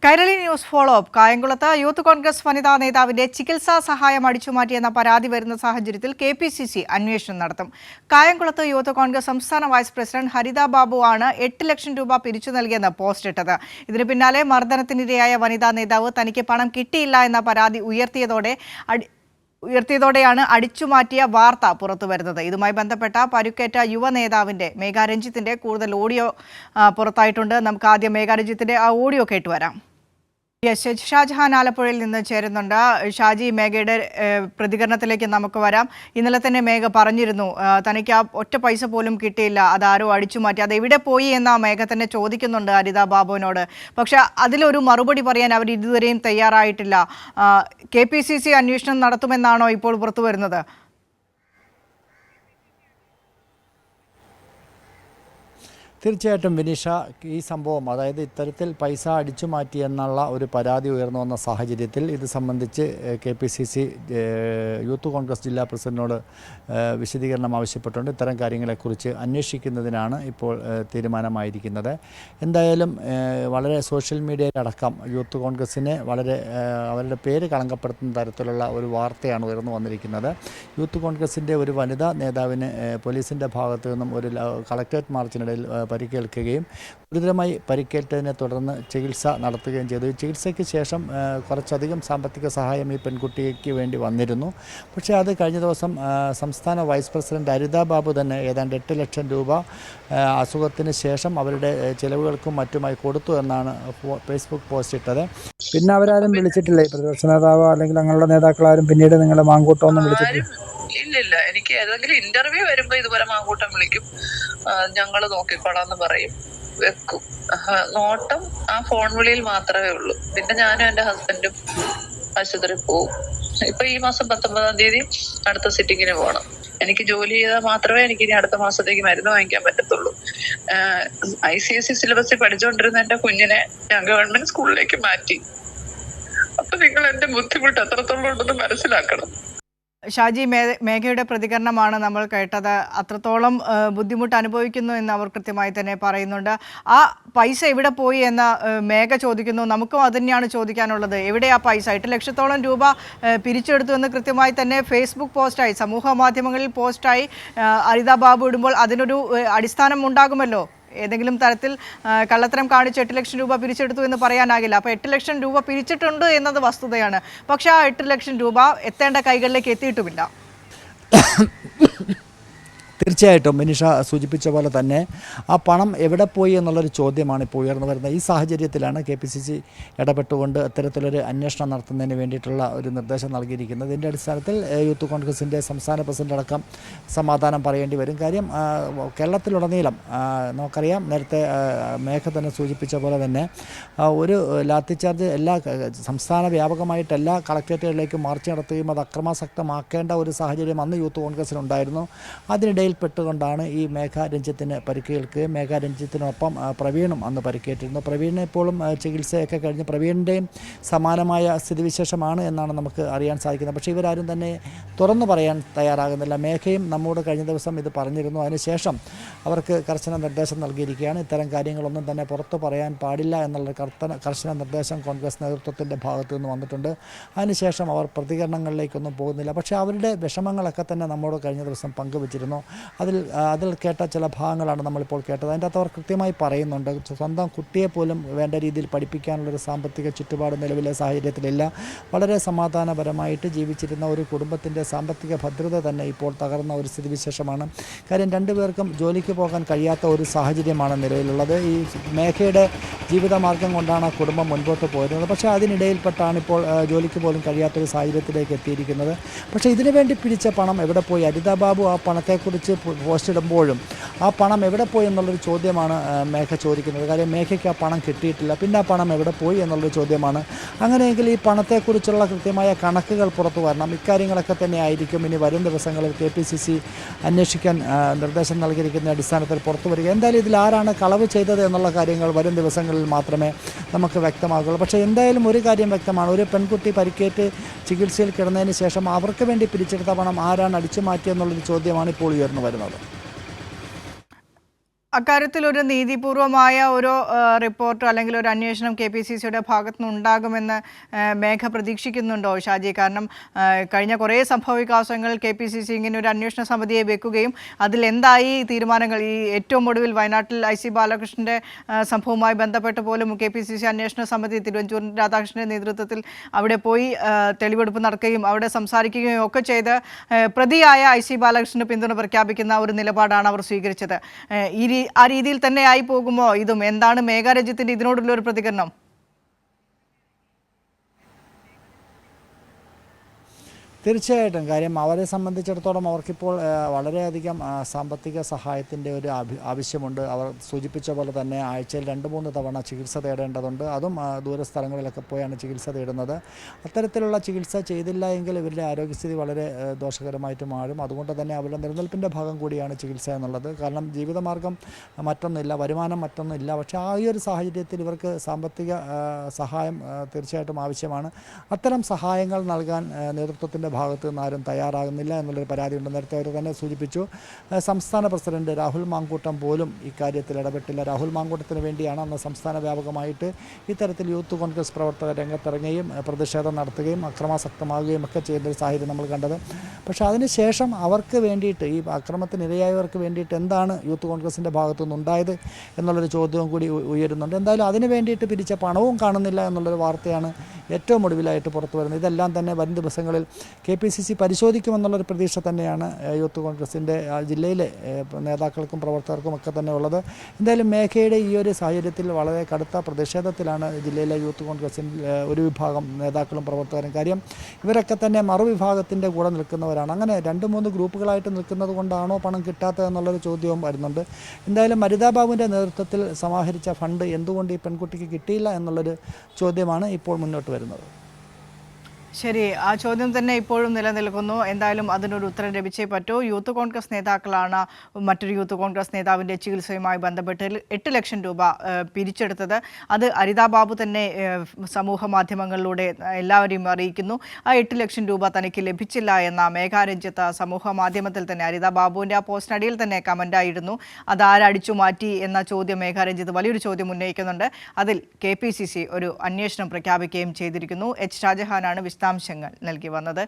Kairali news follow up. കായംകുളത്ത് youth Congress വനിതാ നേതാവിന്റെ ചികിത്സാ സഹായം അടിച്ചുമാറ്റിയെന്ന പരാതി വരുന്ന സാഹചര്യത്തിൽ KPCC അന്വേഷണം നടത്തും. കായംകുളത്ത് യൂത്ത് കോൺഗ്രസ് സംസ്ഥാന വൈസ് പ്രസിഡന്റ് ഹരിത ബാബു ആണ് 8 ലക്ഷം രൂപ പിരിച്ചു നൽകിയെന്ന് പോസ്റ്റ് ഇട്ടത്. ഇതിനു പിന്നാലെ മർദ്ദനത്തിനിരയായ വനിതാ നേതാവ് തനിക്ക് പണം കിട്ടിയില്ല എന്ന പരാതി ഉയർത്തിയതോടെയാണ് അടിച്ചുമാറ്റിയ വാർത്ത പുറത്തുവരുന്നത്. ഇതുമായി ബന്ധപ്പെട്ട പരുക്കേറ്റ യുവ നേതാവിന്റെ മേഘ രഞ്ജിത്തിന്റെ കൂടുതൽ ഓഡിയോ പുറത്തായിട്ടുണ്ട്. നമുക്ക് ആദ്യം മേഘ രഞ്ജിത്തിന്റെ ആ ഓഡിയോ കേട്ടുവരാം. ഷാജഹാൻ ആലപ്പുഴയിൽ നിന്ന് ചേരുന്നുണ്ട്. ഷാജി, മേഘയുടെ പ്രതികരണത്തിലേക്ക് നമുക്ക് വരാം. ഇന്നലെ തന്നെ മേഘ പറഞ്ഞിരുന്നു തനിക്ക് ആ ഒറ്റ പൈസ പോലും കിട്ടിയില്ല, അതാരോ അടിച്ചു മാറ്റി, അത് എവിടെ പോയി എന്ന മേഘ തന്നെ ചോദിക്കുന്നുണ്ട് ഹരിത ബാബുവിനോട്. പക്ഷെ അതിലൊരു മറുപടി പറയാൻ അവർ ഇതുവരെയും തയ്യാറായിട്ടില്ല. KPCC അന്വേഷണം നടത്തുമെന്നാണോ ഇപ്പോൾ പുറത്തു വരുന്നത്? തീർച്ചയായിട്ടും വിനിഷ, ഈ സംഭവം, അതായത് ഇത്തരത്തിൽ പൈസ അടിച്ചു മാറ്റി എന്നുള്ള ഒരു പരാതി ഉയർന്നു വന്ന സാഹചര്യത്തിൽ ഇത് സംബന്ധിച്ച് KPCC യൂത്ത് കോൺഗ്രസ് ജില്ലാ പ്രസിഡന്റിനോട് വിശദീകരണം ആവശ്യപ്പെട്ടുകൊണ്ട് ഇത്തരം കാര്യങ്ങളെക്കുറിച്ച് അന്വേഷിക്കുന്നതിനാണ് ഇപ്പോൾ തീരുമാനമായിരിക്കുന്നത്. എന്തായാലും വളരെ സോഷ്യൽ മീഡിയയിലടക്കം യൂത്ത് കോൺഗ്രസിനെ വളരെ അവരുടെ പേര് കളങ്കപ്പെടുത്തുന്ന തരത്തിലുള്ള ഒരു വാർത്തയാണ് ഉയർന്നു വന്നിരിക്കുന്നത്. യൂത്ത് കോൺഗ്രസിൻ്റെ ഒരു വനിതാ നേതാവിന് പോലീസിൻ്റെ ഭാഗത്തു നിന്നും ഒരു കളക്ടറേറ്റ് മാർച്ചിനിടയിൽ പരിക്കേൽക്കുകയും ഗുരുതരമായി പരിക്കേറ്റതിനെ തുടർന്ന് ചികിത്സ നടത്തുകയും ചെയ്തു. ചികിത്സയ്ക്ക് ശേഷം കുറച്ചധികം സാമ്പത്തിക സഹായം ഈ പെൺകുട്ടിക്ക് വേണ്ടി വന്നിരുന്നു. പക്ഷേ അത് കഴിഞ്ഞ ദിവസം സംസ്ഥാന വൈസ് പ്രസിഡന്റ് ഹരിത ബാബു തന്നെ ഏതാണ്ട് 8 ലക്ഷം രൂപ അസുഖത്തിന് ശേഷം അവരുടെ ചിലവുകൾക്കും മറ്റുമായി കൊടുത്തു എന്നാണ് ഫേസ്ബുക്ക് പോസ്റ്റ് ഇട്ടത്. പിന്നെ അവരാരും വിളിച്ചിട്ടില്ല, ഈ പ്രതിപക്ഷ നേതാവോ അല്ലെങ്കിൽ ഞങ്ങളുടെ നേതാക്കളാരും പിന്നീട് നിങ്ങളെ മാങ്കൂട്ടമൊന്നും വിളിച്ചിട്ടില്ല? ഇല്ലില്ല, എനിക്ക് ഏതെങ്കിലും ഇന്റർവ്യൂ വരുമ്പോ ഇതുപോലെ മാങ്കൂട്ടം വിളിക്കും, ഞങ്ങൾ നോക്കിക്കോളാന്ന് പറയും, വെക്കും. നോട്ടം ആ ഫോൺ വിളിയിൽ മാത്രമേ ഉള്ളൂ. പിന്നെ ഞാനും എന്റെ ഹസ്ബൻഡും ആശുപത്രിയിൽ പോവും. ഇപ്പൊ ഈ മാസം 19-ാം തീയതി അടുത്ത സിറ്റിങ്ങിന് പോകണം. എനിക്ക് ജോലി ചെയ്താൽ മാത്രമേ എനിക്ക് ഇനി അടുത്ത മാസത്തേക്ക് മരുന്ന് വാങ്ങിക്കാൻ പറ്റത്തുള്ളൂ. ICSE സിലബസിൽ പഠിച്ചുകൊണ്ടിരുന്ന എന്റെ കുഞ്ഞിനെ ഞാൻ ഗവൺമെന്റ് സ്കൂളിലേക്ക് മാറ്റി. അപ്പൊ നിങ്ങൾ എന്റെ ബുദ്ധിമുട്ട് എത്രത്തോളം ഉണ്ടെന്ന് മനസ്സിലാക്കണം. ഷാജി, മേഘയുടെ പ്രതികരണമാണ് നമ്മൾ കേട്ടത്. അത്രത്തോളം ബുദ്ധിമുട്ട് അനുഭവിക്കുന്നു എന്ന് അവർ കൃത്യമായി തന്നെ പറയുന്നുണ്ട്. ആ പൈസ എവിടെ പോയി എന്ന് മേഘ ചോദിക്കുന്നു. നമുക്കും അത് തന്നെയാണ് ചോദിക്കാനുള്ളത്. എവിടെയാ പൈസ? 8 ലക്ഷത്തോളം രൂപ പിരിച്ചെടുത്തു എന്ന് കൃത്യമായി തന്നെ ഫേസ്ബുക്ക് പോസ്റ്റായി, സമൂഹ മാധ്യമങ്ങളിൽ പോസ്റ്റായി ഹരിത ബാബു ഇടുമ്പോൾ അതിനൊരു അടിസ്ഥാനം ഉണ്ടാകുമല്ലോ. ഏതെങ്കിലും തരത്തിൽ കള്ളത്തരം കാണിച്ച് 8 ലക്ഷം രൂപ പിരിച്ചെടുത്തു എന്ന് പറയാനാകില്ല. അപ്പോൾ 8 ലക്ഷം രൂപ പിരിച്ചിട്ടുണ്ട് എന്നത് വസ്തുതയാണ്. പക്ഷേ ആ 8 ലക്ഷം രൂപ എത്തേണ്ട കൈകളിലേക്ക് എത്തിയിട്ടുമില്ല. തീർച്ചയായിട്ടും മിനിഷ സൂചിപ്പിച്ച പോലെ തന്നെ ആ പണം എവിടെ പോയി എന്നുള്ളൊരു ചോദ്യമാണ് ഇപ്പോൾ ഉയർന്നു വരുന്നത്. ഈ സാഹചര്യത്തിലാണ് KPCC ഇടപെട്ടുകൊണ്ട് അത്തരത്തിലൊരു അന്വേഷണം നടത്തുന്നതിന് വേണ്ടിയിട്ടുള്ള ഒരു നിർദ്ദേശം നൽകിയിരിക്കുന്നത്. ഇതിൻ്റെ അടിസ്ഥാനത്തിൽ യൂത്ത് കോൺഗ്രസിൻ്റെ സംസ്ഥാന പ്രസിഡന്റ് അടക്കം സമാധാനം പറയേണ്ടി വരും. കാര്യം കേരളത്തിലുടനീളം നമുക്കറിയാം, നേരത്തെ മേഘ തന്നെ സൂചിപ്പിച്ച പോലെ തന്നെ ഒരു ലാത്തിച്ചാർജ് സംസ്ഥാന വ്യാപകമായിട്ട് എല്ലാ കളക്ട്രേറ്റുകളിലേക്കും മാർച്ച് നടത്തുകയും അത് അക്രമാസക്തമാക്കേണ്ട ഒരു സാഹചര്യം അന്ന് യൂത്ത് കോൺഗ്രസിനുണ്ടായിരുന്നു. അതിനിടയിൽ പെട്ടുകൊണ്ടാണ് ഈ മേഘ രഞ്ജിത്തിന് പരിക്കേൽക്കുകയും മേഘ രഞ്ജിത്തിനൊപ്പം പ്രവീണും അന്ന് പരിക്കേറ്റിരുന്നു. പ്രവീണിനെ ഇപ്പോഴും ചികിത്സയൊക്കെ കഴിഞ്ഞ് പ്രവീണിൻ്റെയും സമാനമായ സ്ഥിതിവിശേഷമാണ് എന്നാണ് നമുക്ക് അറിയാൻ സാധിക്കുന്നത്. പക്ഷേ ഇവരാരും തന്നെ തുറന്നു പറയാൻ തയ്യാറാകുന്നില്ല. മേഘയും നമ്മോട് കഴിഞ്ഞ ദിവസം ഇത് പറഞ്ഞിരുന്നു. അതിനുശേഷം അവർക്ക് കർശന നിർദ്ദേശം നൽകിയിരിക്കുകയാണ്. ഇത്തരം കാര്യങ്ങളൊന്നും തന്നെ പുറത്തു പറയാൻ പാടില്ല എന്നുള്ള കർശന നിർദ്ദേശം കോൺഗ്രസ് നേതൃത്വത്തിൻ്റെ ഭാഗത്തു നിന്ന് വന്നിട്ടുണ്ട്. അതിനുശേഷം അവർ പ്രതികരണങ്ങളിലേക്കൊന്നും പോകുന്നില്ല. പക്ഷേ അവരുടെ വിഷമങ്ങളൊക്കെ തന്നെ നമ്മോട് കഴിഞ്ഞ ദിവസം പങ്കുവച്ചിരുന്നു. അതിൽ കേട്ട ചില ഭാഗങ്ങളാണ് നമ്മളിപ്പോൾ കേട്ടത്. അതിൻ്റെ അകത്ത് അവർ കൃത്യമായി പറയുന്നുണ്ട്, സ്വന്തം കുട്ടിയെ പോലും വേണ്ട രീതിയിൽ പഠിപ്പിക്കാനുള്ളൊരു സാമ്പത്തിക ചുറ്റുപാട് നിലവിലെ സാഹചര്യത്തിലില്ല. വളരെ സമാധാനപരമായിട്ട് ജീവിച്ചിരുന്ന ഒരു കുടുംബത്തിൻ്റെ സാമ്പത്തിക ഭദ്രത തന്നെ ഇപ്പോൾ തകർന്ന ഒരു സ്ഥിതിവിശേഷമാണ്. കാര്യം രണ്ടുപേർക്കും ജോലിക്ക് പോകാൻ കഴിയാത്ത ഒരു സാഹചര്യമാണ് നിലവിലുള്ളത്. ഈ മേഘയുടെ ജീവിതമാർഗം കൊണ്ടാണ് ആ കുടുംബം മുൻപോട്ട് പോയിരുന്നത്. പക്ഷേ അതിനിടയിൽപ്പെട്ടാണ് ഇപ്പോൾ ജോലിക്ക് പോലും കഴിയാത്തൊരു സാഹചര്യത്തിലേക്ക് എത്തിയിരിക്കുന്നത്. പക്ഷേ ഇതിനു വേണ്ടി പിരിച്ച പണം എവിടെ പോയി? ഹരിത ബാബു ആ പണത്തെക്കുറിച്ച് പോസ്റ്റ് ഇടുമ്പോഴും ആ പണം എവിടെ പോയി എന്നുള്ളൊരു ചോദ്യമാണ് മേഘ ചോദിക്കുന്നത്. കാര്യം മേഘയ്ക്ക് ആ പണം കിട്ടിയിട്ടില്ല. പിന്നെ ആ പണം എവിടെ പോയി എന്നുള്ളൊരു ചോദ്യമാണ്. അങ്ങനെയെങ്കിൽ ഈ പണത്തെക്കുറിച്ചുള്ള കൃത്യമായ കണക്കുകൾ പുറത്തു വരണം. ഇക്കാര്യങ്ങളൊക്കെ തന്നെ ആയിരിക്കും ഇനി വരും ദിവസങ്ങളിൽ KPCC അന്വേഷിക്കാൻ നിർദ്ദേശം നൽകിയിരിക്കുന്ന അടിസ്ഥാനത്തിൽ പുറത്തു വരിക. എന്തായാലും ഇതിൽ ആരാണ് കളവ് ചെയ്തത് എന്നുള്ള കാര്യങ്ങൾ വരും ദിവസങ്ങളിൽ മാത്രമേ നമുക്ക് വ്യക്തമാകുള്ളൂ. പക്ഷേ എന്തായാലും ഒരു കാര്യം വ്യക്തമാണ്, ഒരു പെൺകുട്ടി പരിക്കേറ്റ് ചികിത്സയിൽ കിടന്നതിന് ശേഷം അവർക്ക് വേണ്ടി പിരിച്ചെടുത്ത പണം ആരാണ് അടിച്ചു മാറ്റിയെന്നുള്ളൊരു ചോദ്യമാണ് ഇപ്പോൾ ഉയർന്നു വരുന്നത്. അക്കാര്യത്തിൽ ഒരു നീതിപൂർവമായ ഒരു റിപ്പോർട്ട് അല്ലെങ്കിൽ ഒരു അന്വേഷണം KPCCയുടെ ഭാഗത്തു നിന്നുണ്ടാകുമെന്ന് മേഘ പ്രതീക്ഷിക്കുന്നുണ്ടോ ഷാജി? കാരണം കഴിഞ്ഞ കുറേ സംഭവവികാസങ്ങൾ KPCC ഇങ്ങനെ ഒരു അന്വേഷണ സമിതിയെ വെക്കുകയും അതിൽ എന്തായി തീരുമാനങ്ങൾ, ഈ ഏറ്റവും ഒടുവിൽ വയനാട്ടിൽ IC ബാലകൃഷ്ണന്റെ സംഭവവുമായി ബന്ധപ്പെട്ട് പോലും KPCC അന്വേഷണ സമിതി തിരുവഞ്ചൂർ രാധാകൃഷ്ണന്റെ നേതൃത്വത്തിൽ അവിടെ പോയി തെളിവെടുപ്പ് നടക്കുകയും അവിടെ സംസാരിക്കുകയും ഒക്കെ ചെയ്ത് പ്രതിയായ IC ബാലകൃഷ്ണന് പിന്തുണ പ്രഖ്യാപിക്കുന്ന ഒരു നിലപാടാണ് അവർ സ്വീകരിച്ചത്. ആ രീതിയിൽ തന്നെ ആയി പോകുമോ ഇതും? എന്താണ് മേഘ രഞ്ജിത്തിന്റെ ഇതിനോടുള്ള ഒരു പ്രതികരണം? തീർച്ചയായിട്ടും. കാര്യം അവരെ സംബന്ധിച്ചിടത്തോളം അവർക്കിപ്പോൾ വളരെയധികം സാമ്പത്തിക സഹായത്തിൻ്റെ ഒരു ആവശ്യമുണ്ട്. അവർ സൂചിപ്പിച്ച പോലെ തന്നെ ആഴ്ചയിൽ 2-3 തവണ ചികിത്സ തേടേണ്ടതുണ്ട്. അതും ദൂരസ്ഥലങ്ങളിലൊക്കെ പോയാണ് ചികിത്സ തേടുന്നത്. അത്തരത്തിലുള്ള ചികിത്സ ചെയ്തില്ല എങ്കിൽ ഇവരുടെ ആരോഗ്യസ്ഥിതി വളരെ ദോഷകരമായിട്ട് മാറും. അതുകൊണ്ട് തന്നെ അവരുടെ നിലനിൽപ്പിൻ്റെ ഭാഗം കൂടിയാണ് ചികിത്സ എന്നുള്ളത്. കാരണം ജീവിതമാർഗം മറ്റൊന്നുമില്ല, വരുമാനം മറ്റൊന്നുമില്ല. പക്ഷേ ആ ഒരു സാഹചര്യത്തിൽ ഇവർക്ക് സാമ്പത്തിക സഹായം തീർച്ചയായിട്ടും ആവശ്യമാണ്. അത്തരം സഹായങ്ങൾ നൽകാൻ നേതൃത്വത്തിൻ്റെ ഭാഗത്ത് നിന്ന് ആരും തയ്യാറാകുന്നില്ല എന്നുള്ളൊരു പരാതിയുണ്ട്. നേരത്തെ അവർ തന്നെ സൂചിപ്പിച്ചു, സംസ്ഥാന പ്രസിഡന്റ് രാഹുൽ മാങ്കൂട്ടം പോലും ഇക്കാര്യത്തിൽ ഇടപെട്ടില്ല. രാഹുൽ മാങ്കൂട്ടത്തിന് വേണ്ടിയാണ് അന്ന് സംസ്ഥാന വ്യാപകമായിട്ട് ഇത്തരത്തിൽ യൂത്ത് കോൺഗ്രസ് പ്രവർത്തകർ രംഗത്തിറങ്ങുകയും പ്രതിഷേധം നടത്തുകയും അക്രമാസക്തമാകുകയും ഒക്കെ ചെയ്യുന്ന ഒരു സാഹചര്യം നമ്മൾ കണ്ടത്. പക്ഷേ അതിനുശേഷം അവർക്ക് വേണ്ടിയിട്ട്, ഈ അക്രമത്തിനിരയായവർക്ക് വേണ്ടിയിട്ട് എന്താണ് യൂത്ത് കോൺഗ്രസിൻ്റെ ഭാഗത്തു നിന്നുണ്ടായത് എന്നുള്ളൊരു ചോദ്യവും കൂടി ഉയരുന്നുണ്ട്. എന്തായാലും അതിന് വേണ്ടിയിട്ട് പിരിച്ച പണവും കാണുന്നില്ല എന്നുള്ളൊരു വാർത്തയാണ് ഏറ്റവും ഒടുവിലായിട്ട് പുറത്തു വരുന്നത്. ഇതെല്ലാം തന്നെ വരും ദിവസങ്ങളിൽ KPCC പരിശോധിക്കുമെന്നുള്ളൊരു പ്രതീക്ഷ തന്നെയാണ് യൂത്ത് കോൺഗ്രസിൻ്റെ ജില്ലയിലെ നേതാക്കൾക്കും പ്രവർത്തകർക്കും ഒക്കെ തന്നെ ഉള്ളത്. എന്തായാലും മേഘയുടെ ഈ ഒരു സാഹചര്യത്തിൽ വളരെ കടുത്ത പ്രതിഷേധത്തിലാണ് ജില്ലയിലെ യൂത്ത് കോൺഗ്രസിൻ്റെ ഒരു വിഭാഗം നേതാക്കളും പ്രവർത്തകരും. കാര്യം ഇവരൊക്കെ തന്നെ മറുവിഭാഗത്തിൻ്റെ കൂടെ നിൽക്കുന്നവരാണ്. അങ്ങനെ 2-3 ഗ്രൂപ്പുകളായിട്ട് നിൽക്കുന്നത് കൊണ്ടാണോ പണം കിട്ടാത്തതെന്നുള്ളൊരു ചോദ്യവും വരുന്നുണ്ട്. എന്തായാലും മരിതാ ബാബുവിൻ്റെ നേതൃത്വത്തിൽ സമാഹരിച്ച ഫണ്ട് എന്തുകൊണ്ട് ഈ പെൺകുട്ടിക്ക് കിട്ടിയില്ല എന്നുള്ളൊരു ചോദ്യമാണ് ഇപ്പോൾ മുന്നോട്ട് വരുന്നത്. ശരി, ആ ചോദ്യം തന്നെ ഇപ്പോഴും നിലനിൽക്കുന്നു. എന്തായാലും അതിനൊരു ഉത്തരം ലഭിച്ചേ പറ്റൂ. യൂത്ത് കോൺഗ്രസ് നേതാക്കളാണ് മറ്റൊരു യൂത്ത് കോൺഗ്രസ് നേതാവിൻ്റെ ചികിത്സയുമായി ബന്ധപ്പെട്ട് 8 ലക്ഷം രൂപ പിരിച്ചെടുത്തത്. അത് അരിതാ ബാബു തന്നെ സമൂഹ മാധ്യമങ്ങളിലൂടെ എല്ലാവരെയും അറിയിക്കുന്നു. ആ 8 ലക്ഷം രൂപ തനിക്ക് ലഭിച്ചില്ല എന്ന മേഘ രഞ്ജിത്ത് സമൂഹ മാധ്യമത്തിൽ തന്നെ അരിതാ ബാബുവിൻ്റെ ആ പോസ്റ്റിനടിയിൽ തന്നെ കമൻ്റായിരുന്നു. അതാരടിച്ചു മാറ്റി എന്ന ചോദ്യം മേഘ രഞ്ജിത്ത് വലിയൊരു ചോദ്യം ഉന്നയിക്കുന്നുണ്ട്. അതിൽ KPCC ഒരു അന്വേഷണം പ്രഖ്യാപിക്കുകയും ചെയ്തിരിക്കുന്നു. H ഷാജഹാനാണ് വിശദാംശങ്ങൾ നൽകി വന്നത്.